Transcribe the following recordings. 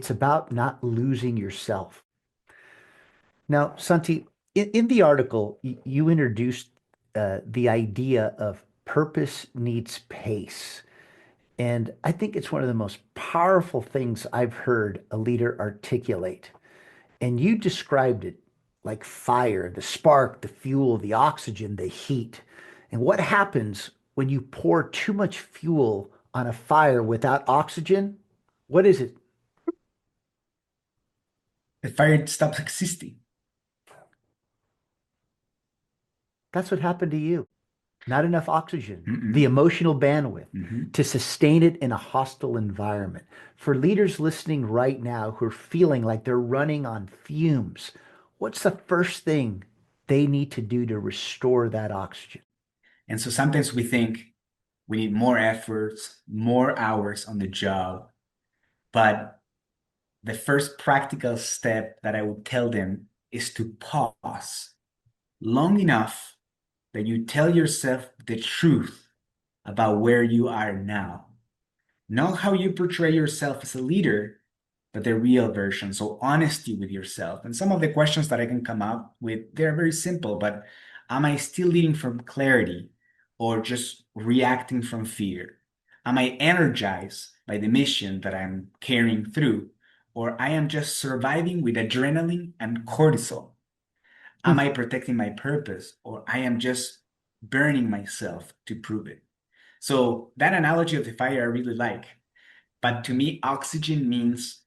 It's about not losing yourself. Now, Santi, in the article, you introduced the idea of purpose needs pace. And I think it's one of the most powerful things I've heard a leader articulate. And you described it like fire, the spark, the fuel, the oxygen, the heat. And what happens when you pour too much fuel on a fire without oxygen? What is it? The fire stops existing. That's what happened to you. Not enough oxygen, the Mm-mm. emotional bandwidth Mm-hmm. to sustain it in a hostile environment. For leaders listening right now who are feeling like they're running on fumes, what's the first thing they need to do to restore that oxygen? And so sometimes we think we need more efforts, more hours on the job. But the first practical step that I would tell them is to pause long enough that you tell yourself the truth about where you are now. Not how you portray yourself as a leader, but the real version. So honesty with yourself. And some of the questions that I can come up with, they're very simple, but am I still leading from clarity or just reacting from fear? Am I energized by the mission that I'm carrying through? Or I am just surviving with adrenaline and cortisol? Am Hmm. I protecting my purpose or I am just burning myself to prove it? So that analogy of the fire I really like. But to me, oxygen means,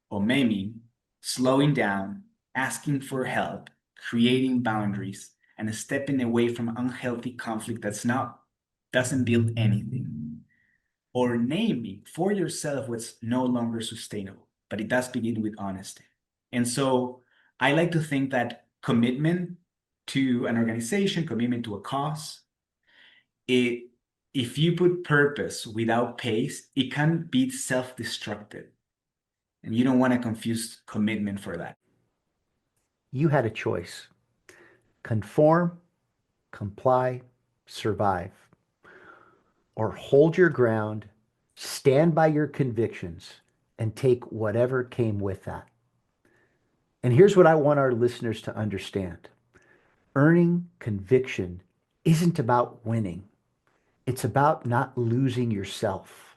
or may mean, slowing down, asking for help, creating boundaries, and stepping away from unhealthy conflict doesn't build anything. Or naming for yourself what's no longer sustainable. But it does begin with honesty. And so I like to think that commitment to an organization, commitment to a cause, it if you put purpose without pace, it can be self-destructive. And you don't want to confuse commitment for that. You had a choice: conform, comply, survive, or hold your ground, stand by your convictions, and take whatever came with that. And here's what I want our listeners to understand: earning conviction isn't about winning, it's about not losing yourself.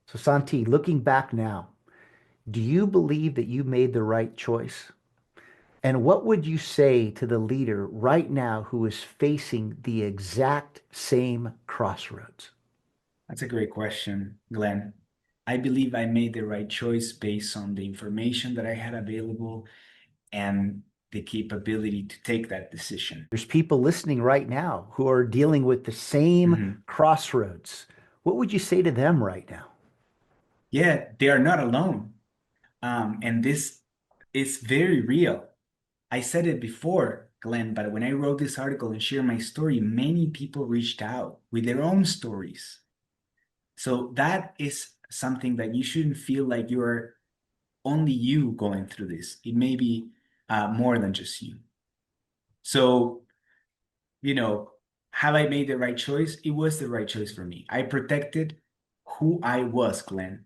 So, Santi, looking back now, do you believe that you made the right choice? And what would you say to the leader right now who is facing the exact same crossroads? That's a great question, Glenn. I believe I made the right choice based on the information that I had available and the capability to take that decision. There's people listening right now who are dealing with the same Mhm. crossroads. What would you say to them right now? Yeah, they are not alone. And this is very real. I said it before, Glenn, but when I wrote this article and shared my story, many people reached out with their own stories. So that is something that you shouldn't feel like you're only you going through this. It may be more than just you. So, you know, have I made the right choice? It was the right choice for me. I protected who I was, Glenn.